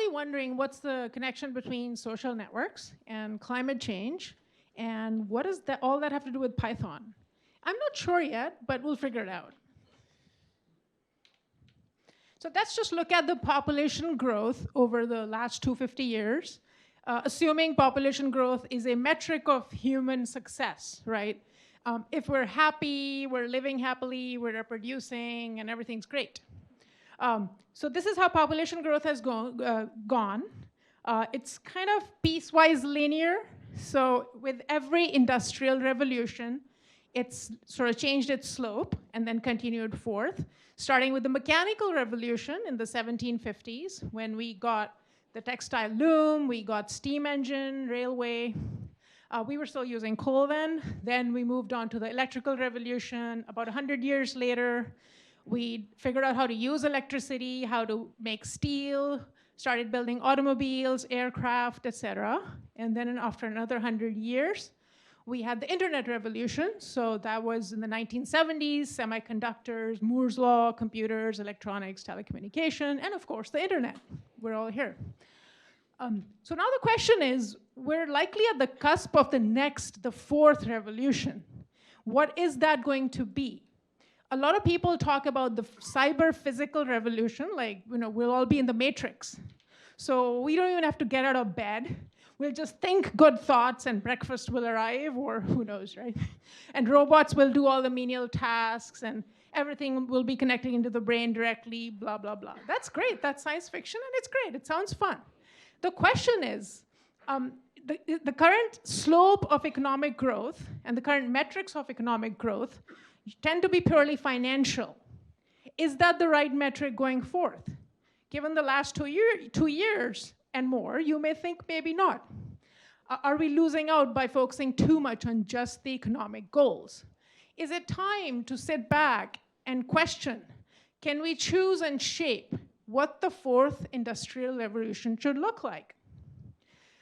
probably wondering what's the connection between social networks and climate change, and what does all that have to do with Python? I'm not sure yet, but we'll figure it out. So let's just look at the population growth over the last 250 years, assuming population growth is a metric of human success, right? If we're happy, we're living happily, we're reproducing, and everything's great. So this is how population growth has gone. It's kind of piecewise linear. So with every industrial revolution, it's sort of changed its slope and then continued forth, starting with the mechanical revolution in the 1750s, when we got the textile loom, we got steam engine, railway. We were still using coal then. Then we moved on to the electrical revolution. About 100 years later, we figured out how to use electricity, how to make steel, started building automobiles, aircraft, et cetera. And then after another 100 years, we had the internet revolution. So that was in the 1970s, semiconductors, Moore's law, computers, electronics, telecommunication, and of course the internet. We're all here. So now the question is, we're likely at the cusp of the fourth revolution. What is that going to be? A lot of people talk about the cyber-physical revolution, like, we'll all be in the matrix. So we don't even have to get out of bed. We'll just think good thoughts and breakfast will arrive, or who knows, right? And robots will do all the menial tasks, and everything will be connecting into the brain directly, blah, blah, blah. That's great. That's science fiction, and it's great. It sounds fun. The question is, the current slope of economic growth and the current metrics of economic growth tend to be purely financial. Is that the right metric going forth? Given the last 2 years and more, you may think maybe not. Are we losing out by focusing too much on just the economic goals? Is it time to sit back and question, can we choose and shape what the fourth industrial revolution should look like?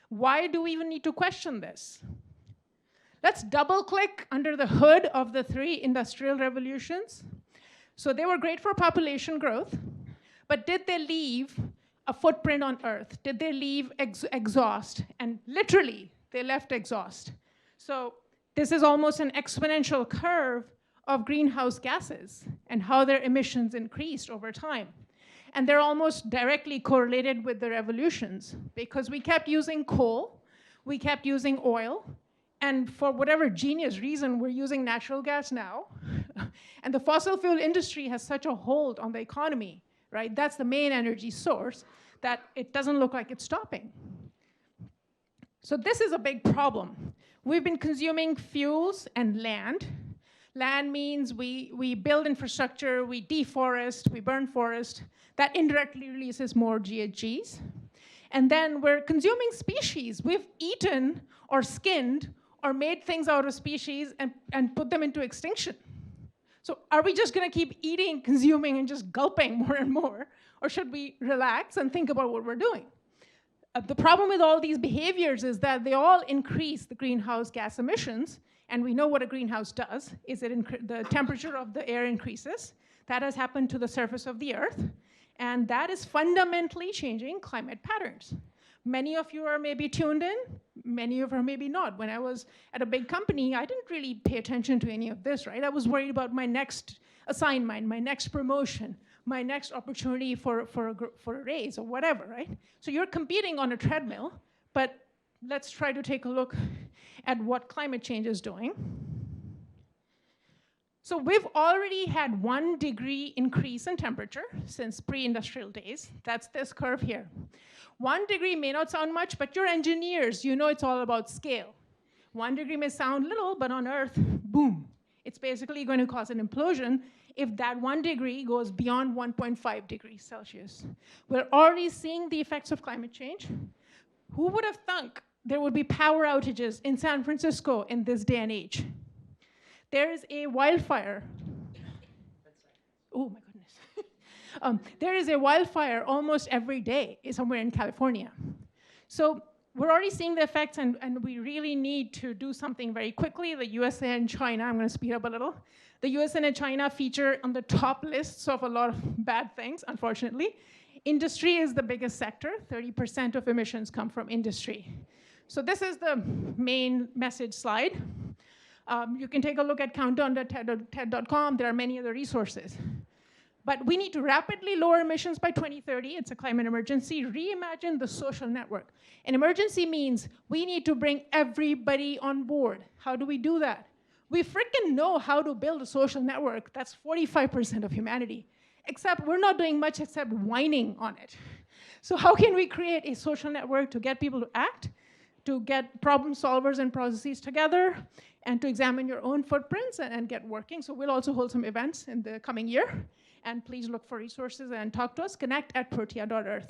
Why do we even need to question this? Let's double click under the hood of the 3 industrial revolutions. So they were great for population growth, but did they leave a footprint on Earth? Did they leave exhaust? And literally, they left exhaust. So this is almost an exponential curve of greenhouse gases and how their emissions increased over time. And they're almost directly correlated with the revolutions, because we kept using coal, we kept using oil, and for whatever genius reason, we're using natural gas now. And the fossil fuel industry has such a hold on the economy, right? That's the main energy source, that it doesn't look like it's stopping. So this is a big problem. We've been consuming fuels and land. Land means we build infrastructure, we deforest, we burn forest. That indirectly releases more GHGs. And then we're consuming species. We've eaten or skinned or made things out of species and put them into extinction. So are we just going to keep eating, consuming, and just gulping more and more? Or should we relax and think about what we're doing? The problem with all these behaviors is that they all increase the greenhouse gas emissions. And we know what a greenhouse does, is the temperature of the air increases. That has happened to the surface of the Earth. And that is fundamentally changing climate patterns. Many of you are maybe tuned in, many of you are maybe not. When I was at a big company, I didn't really pay attention to any of this, right? I was worried about my next assignment, my next promotion, my next opportunity for a raise or whatever, right? So you're competing on a treadmill, but let's try to take a look at what climate change is doing. So we've already had 1 degree increase in temperature since pre-industrial days. That's this curve here. 1 degree may not sound much, but you're engineers. You know it's all about scale. 1 degree may sound little, but on Earth, boom. It's basically going to cause an implosion if that 1 degree goes beyond 1.5 degrees Celsius. We're already seeing the effects of climate change. Who would have thunk there would be power outages in San Francisco in this day and age? There is a wildfire. Oh my goodness. There is a wildfire almost every day somewhere in California. So we're already seeing the effects, and we really need to do something very quickly. The USA and China, I'm going to speed up a little. The USA and China feature on the top lists of a lot of bad things, unfortunately. Industry is the biggest sector. 30% of emissions come from industry. So this is the main message slide. You can take a look at countdown.ted.com. There are many other resources. But we need to rapidly lower emissions by 2030. It's a climate emergency. Reimagine the social network. An emergency means we need to bring everybody on board. How do we do that? We freaking know how to build a social network. That's 45% of humanity. Except we're not doing much except whining on it. So how can we create a social network to get people to act, to get problem solvers and processes together, and to examine your own footprints and get working? So we'll also hold some events in the coming year. And please look for resources and talk to us. Connect at Protea.earth.